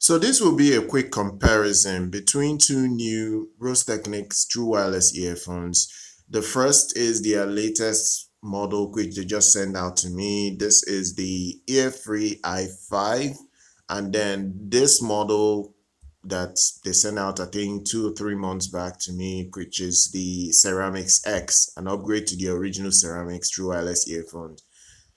So this will be a quick comparison between two new Rose Technics true wireless earphones. The first is their latest model, which they just sent out to me. This is the Earfree i5. And then this model that they sent out, I think 2 or 3 months back to me, which is the Ceramics X, an upgrade to the original Ceramics true wireless earphones.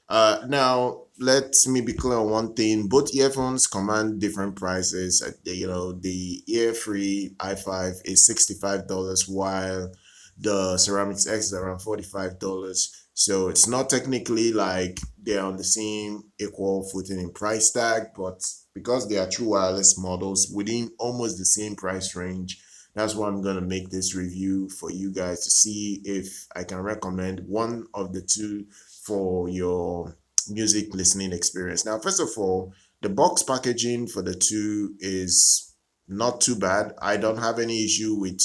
Now, let me be clear on one thing. Both earphones command different prices. The Earfree i5 is $65, while the Ceramics X is around $45. So it's not technically like they're on the same equal footing in price tag, but because they are true wireless models within almost the same price range, that's why I'm going to make this review for you guys to see if I can recommend one of the two for your music listening experience. Now, first of all, the box packaging for the two is not too bad. I don't have any issue with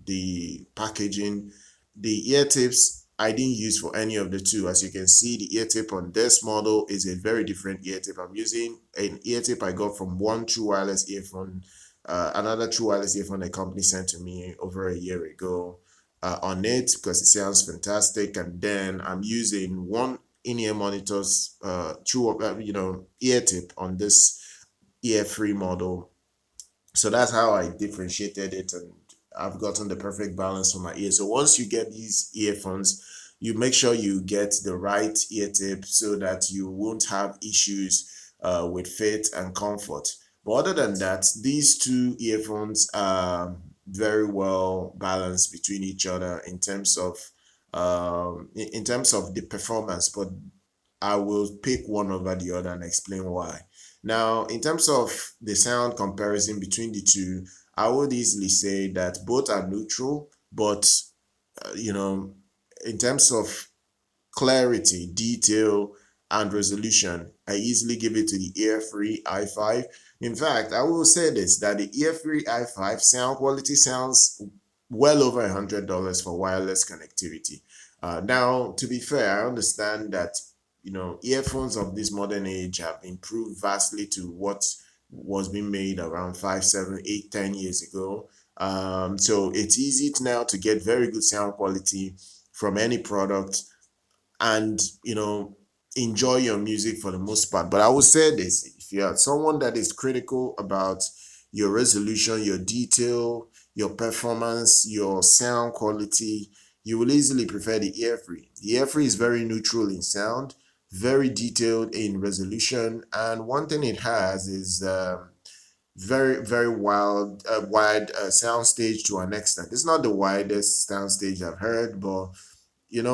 the packaging. The ear tips I didn't use for any of the two. As you can see, the ear tip on this model is a very different ear tip. I'm using an ear tip I got from one true wireless earphone, another true wireless earphone a company sent to me over a year ago on it because it sounds fantastic. And then I'm using one in-ear monitors ear tip on this ear-free model. So that's how I differentiated it, and I've gotten the perfect balance for my ear. So once you get these earphones, you make sure you get the right ear tip so that you won't have issues with fit and comfort. But other than that, these two earphones are very well balanced between each other in terms of the performance. But I will pick one over the other and explain why. Now, in terms of the sound comparison between the two, I would easily say that both are neutral, but in terms of clarity, detail, and resolution, I easily give it to the Earfree i5. In fact, I will say this, that the Earfree i5 sound quality sounds well over $100 for wireless connectivity. Now, to be fair, I understand that earphones of this modern age have improved vastly to what was being made around 5, 7, 8, 10 years ago. So it's easy now to get very good sound quality from any product and enjoy your music for the most part. But I would say this, if you're someone that is critical about your resolution, your detail, your performance, your sound quality, you will easily prefer the Earfree. The Earfree is very neutral in sound, very detailed in resolution, and one thing it has is very wide sound stage to an extent. It's not the widest sound stage I've heard, but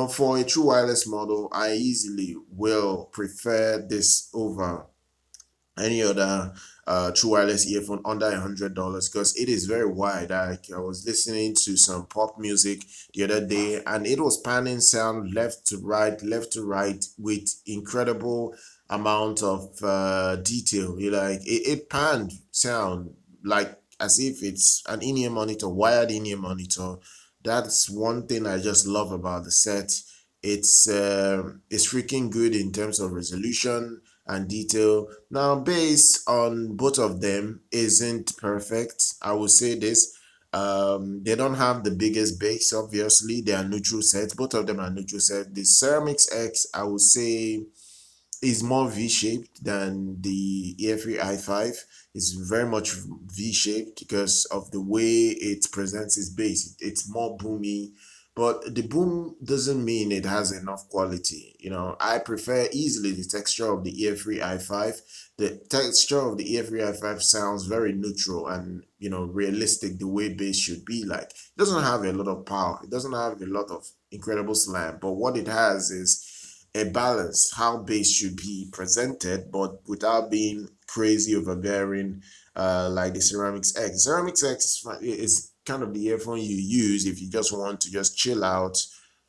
for a true wireless model, I easily will prefer this over any other true wireless earphone under $100 because it is very wide. I was listening to some pop music the other day, and it was panning sound left to right with incredible amount of detail. It panned sound like as if it's an in-ear monitor, wired in-ear monitor. That's one thing I just love about the set. It's freaking good in terms of resolution and detail. Now, bass on both of them isn't perfect. I will say this. They don't have the biggest bass, obviously. They are neutral sets. Both of them are neutral sets. The Ceramics X, I would say, is more V-shaped than the Earfree i5. It's very much V-shaped because of the way it presents its bass. It's more boomy, but the boom doesn't mean it has enough quality. I prefer easily the texture of the Earfree i5. The texture of the Earfree i5 sounds very neutral and realistic, the way bass should be like. It doesn't have a lot of power. It doesn't have a lot of incredible slam, but what it has is a balance, how bass should be presented, but without being crazy overbearing, like the Ceramics X. Ceramics X is kind of the earphone you use if you just want to just chill out.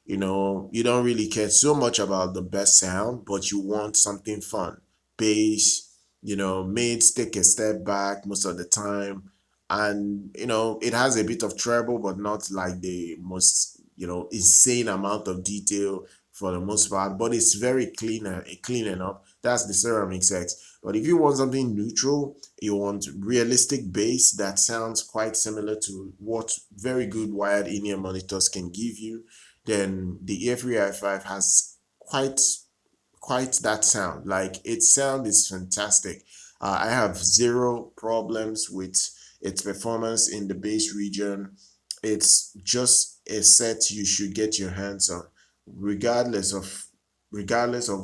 You don't really care so much about the best sound, but you want something fun. Bass, mids take a step back most of the time. And, it has a bit of treble, but not like the most, insane amount of detail for the most part, but it's very clean enough. That's the Ceramics X. But if you want something neutral, you want realistic bass that sounds quite similar to what very good wired in-ear monitors can give you, then the Earfree i5 has quite that sound. Like its sound is fantastic. I have zero problems with its performance in the bass region. It's just a set you should get your hands on, regardless of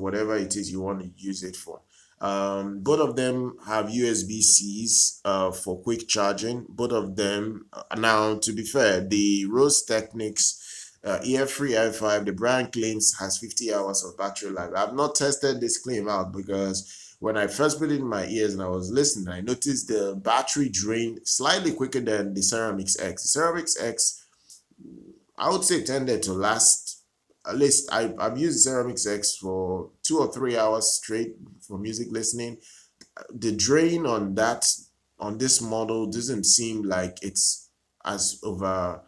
whatever it is you want to use it for. Both of them have USB-Cs for quick charging. Both of them, now to be fair, the Rose Technics Earfree i5, the brand claims has 50 hours of battery life. I've not tested this claim out because when I first put it in my ears and I was listening, I noticed the battery drained slightly quicker than the Ceramics X. The Ceramics X, I would say, tended to last, at least I've used the Ceramics X for 2 or 3 hours straight for music listening. The drain on this model doesn't seem like it's as over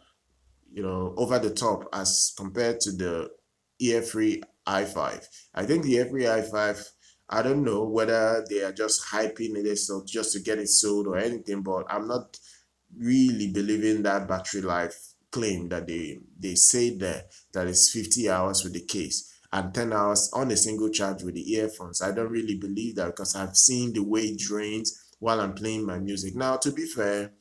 the top as compared to the Earfree i5. I think the Earfree i5, I don't know whether they are just hyping it so just to get it sold or anything, but I'm not really believing that battery life claim that they say there, that is 50 hours with the case and 10 hours on a single charge with the earphones. I don't really believe that because I've seen the way it drains while I'm playing my music. Now, to be fair,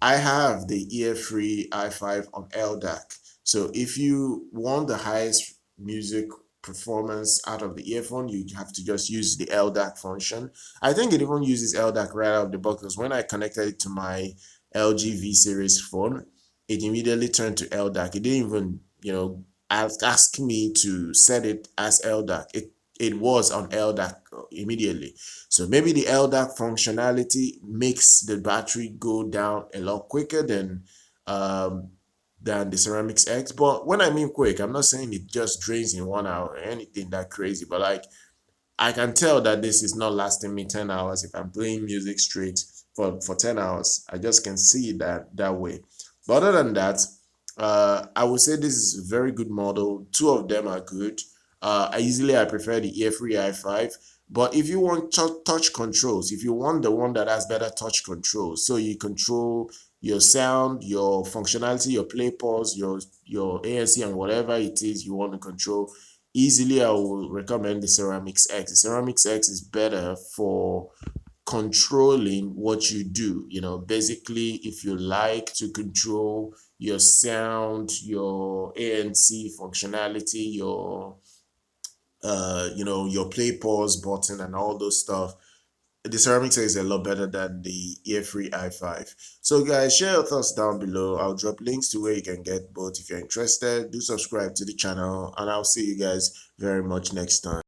I have the Earfree i5 on LDAC. So if you want the highest music performance out of the earphone, you have to just use the LDAC function. I think it even uses LDAC right out of the box because when I connected it to my LG V series phone, it immediately turned to LDAC. It didn't even, ask me to set it as LDAC. It was on LDAC immediately. So maybe the LDAC functionality makes the battery go down a lot quicker than the Ceramics X. But when I mean quick, I'm not saying it just drains in 1 hour or anything that crazy, but like I can tell that this is not lasting me 10 hours if I'm playing music straight for 10 hours. I just can see that way. But other than that, I would say this is a very good model. Two of them are good. I prefer the Earfree i5. But if you want touch controls, if you want the one that has better touch controls, so you control your sound, your functionality, your play pause, your ANC and whatever it is you want to control easily, I will recommend the Ceramics X. The Ceramics X is better for controlling what you do. Basically, if you like to control your sound, your ANC functionality, your play pause button and all those stuff, the Ceramics X is a lot better than the Earfree i5. So guys, share your thoughts down below. I'll drop links to where you can get both if you're interested. Do subscribe to the channel and I'll see you guys very much next time.